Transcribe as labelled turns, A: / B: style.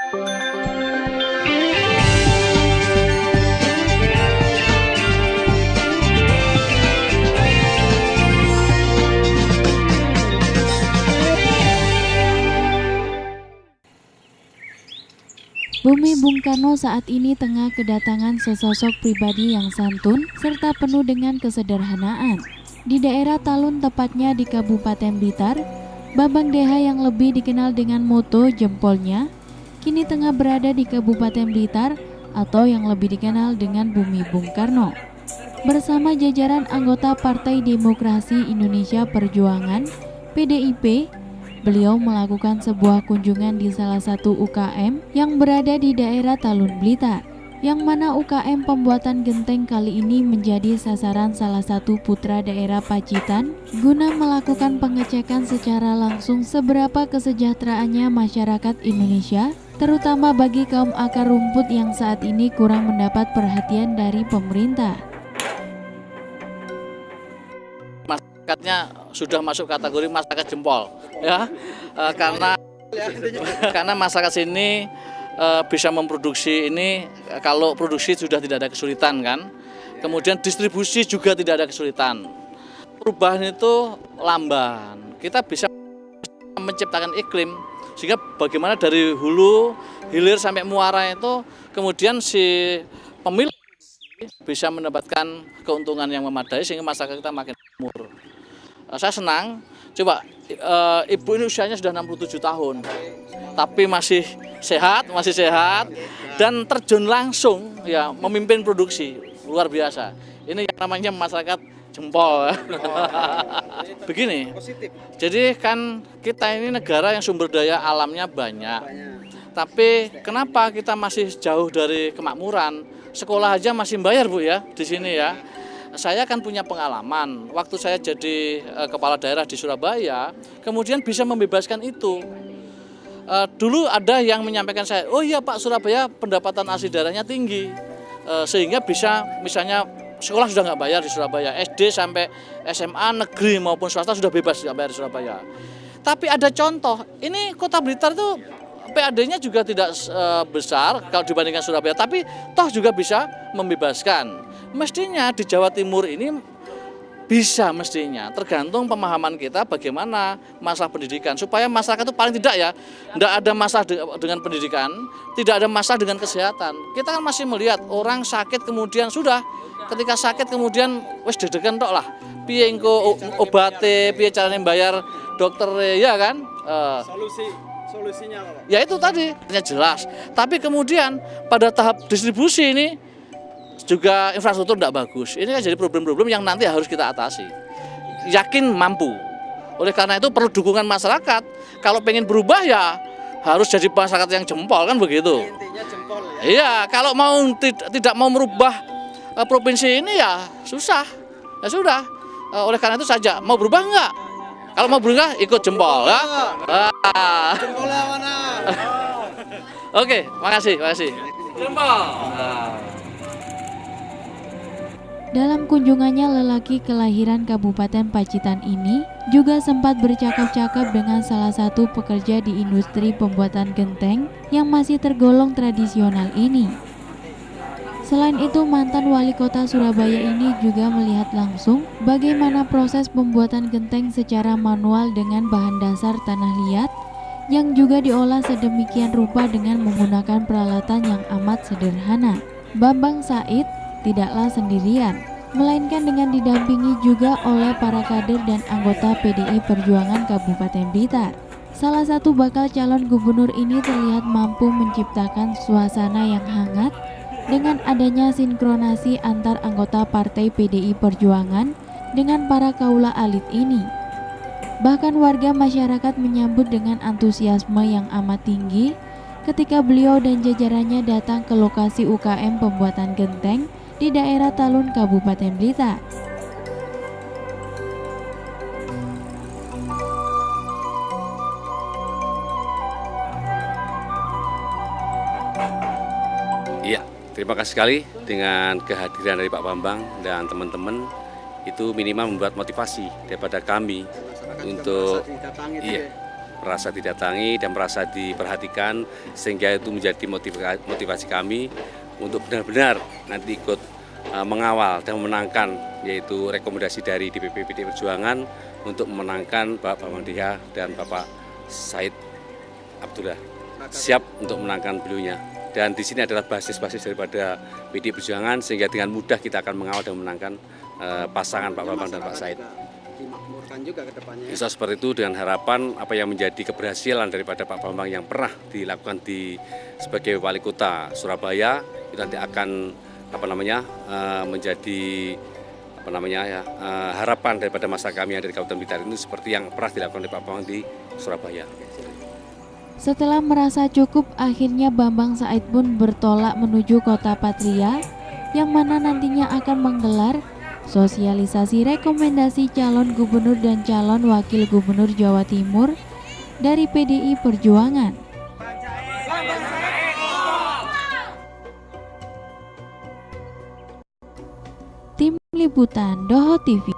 A: Bumi Bung Karno saat ini tengah kedatangan sesosok pribadi yang santun serta penuh dengan kesederhanaan. Di daerah Talun, tepatnya di Kabupaten Blitar, Bambang Deha yang lebih dikenal dengan moto jempolnya, kini tengah berada di Kabupaten Blitar atau yang lebih dikenal dengan Bumi Bung Karno. Bersama jajaran anggota Partai Demokrasi Indonesia Perjuangan (PDIP), beliau melakukan sebuah kunjungan di salah satu UKM yang berada di daerah Talun, Blitar, yang mana UKM pembuatan genteng kali ini menjadi sasaran salah satu putra daerah Pacitan guna melakukan pengecekan secara langsung seberapa kesejahteraannya masyarakat Indonesia, terutama bagi kaum akar rumput yang saat ini kurang mendapat perhatian dari pemerintah.
B: Masyarakatnya sudah masuk kategori masyarakat jempol, ya, karena masyarakat sini bisa memproduksi ini, kalau produksi sudah tidak ada kesulitan kan, kemudian distribusi juga tidak ada kesulitan. Perubahan itu lamban, kita bisa menciptakan iklim sehingga bagaimana dari hulu hilir sampai muara itu kemudian si pemilik bisa mendapatkan keuntungan yang memadai sehingga masyarakat kita makin makmur. Saya senang, coba ibu ini usianya sudah 67 tahun, tapi masih sehat dan terjun langsung ya memimpin produksi, luar biasa. Ini yang namanya masyarakat jempol. Begini, jadi kan kita ini negara yang sumber daya alamnya banyak, tapi kenapa kita masih jauh dari kemakmuran? Sekolah aja masih bayar, Bu, ya, di sini ya. Saya kan punya pengalaman, waktu saya jadi kepala daerah di Surabaya, kemudian bisa membebaskan itu. Dulu ada yang menyampaikan saya, oh iya Pak, Surabaya pendapatan asli daerahnya tinggi, sehingga bisa misalnya sekolah sudah nggak bayar di Surabaya, SD sampai SMA negeri maupun swasta sudah bebas nggak bayar di Surabaya. Tapi ada contoh, ini Kota Blitar itu PAD-nya juga tidak besar kalau dibandingkan Surabaya, tapi toh juga bisa membebaskan. Mestinya di Jawa Timur ini bisa, mestinya tergantung pemahaman kita bagaimana masalah pendidikan, supaya masyarakat itu paling tidak ya tidak ada masalah dengan pendidikan, tidak ada masalah dengan kesehatan. Kita kan masih melihat orang sakit kemudian sudah ketika sakit kemudian wis deg-degan tok lah, piye engko obate, piye carane bayar dokter, ya kan. Solusinya apa? Ya itu tadi jelas, tapi kemudian pada tahap distribusi ini juga infrastruktur tidak bagus. Ini kan jadi problem-problem yang nanti harus kita atasi. Yakin mampu. Oleh karena itu perlu dukungan masyarakat. Kalau pengen berubah ya harus jadi masyarakat yang jempol, kan begitu. Intinya jempol ya. Iya, kalau mau tidak mau merubah provinsi ini ya susah. Ya sudah. Oleh karena itu saja, mau berubah enggak? Kalau mau berubah ikut jempol ya. Jempolnya mana? Oke, makasih. Jempol.
A: Dalam kunjungannya, lelaki kelahiran Kabupaten Pacitan ini juga sempat bercakap-cakap dengan salah satu pekerja di industri pembuatan genteng yang masih tergolong tradisional ini. Selain itu, mantan wali kota Surabaya ini juga melihat langsung bagaimana proses pembuatan genteng secara manual dengan bahan dasar tanah liat yang juga diolah sedemikian rupa dengan menggunakan peralatan yang amat sederhana. Bambang Said tidaklah sendirian, melainkan dengan didampingi juga oleh para kader dan anggota PDI Perjuangan Kabupaten Blitar. Salah satu bakal calon gubernur ini terlihat mampu menciptakan suasana yang hangat dengan adanya sinkronasi antar anggota Partai PDI Perjuangan dengan para kaula alit ini. Bahkan warga masyarakat menyambut dengan antusiasme yang amat tinggi ketika beliau dan jajarannya datang ke lokasi UKM pembuatan genteng di daerah Talun, Kabupaten Blitar.
C: Iya, terima kasih sekali dengan kehadiran dari Pak Bambang dan teman-teman, itu minimal membuat motivasi daripada kami untuk merasa didatangi dan merasa diperhatikan, sehingga itu menjadi motivasi kami untuk benar-benar nanti ikut mengawal dan memenangkan, yaitu rekomendasi dari DPP PDI Perjuangan untuk memenangkan Bapak Bambang Deha dan Bapak Said Abdullah. Siap untuk menangkan beliaunya. Dan di sini adalah basis-basis daripada PDI Perjuangan, sehingga dengan mudah kita akan mengawal dan memenangkan pasangan Pak Bambang dan Pak Said.
D: Dimakmurkan juga ke depannya.
C: Bisa seperti itu dengan harapan apa yang menjadi keberhasilan daripada Pak Bambang yang pernah dilakukan sebagai wali kota Surabaya, itu nanti akan menjadi harapan daripada masa kami yang dari Kabupaten Blitar itu seperti yang pernah dilakukan oleh Pak Bambang di Surabaya.
A: Setelah merasa cukup, akhirnya Bambang Said pun bertolak menuju Kota Patria, yang mana nantinya akan menggelar sosialisasi rekomendasi calon gubernur dan calon wakil gubernur Jawa Timur dari PDI Perjuangan. Tim Liputan Doho TV.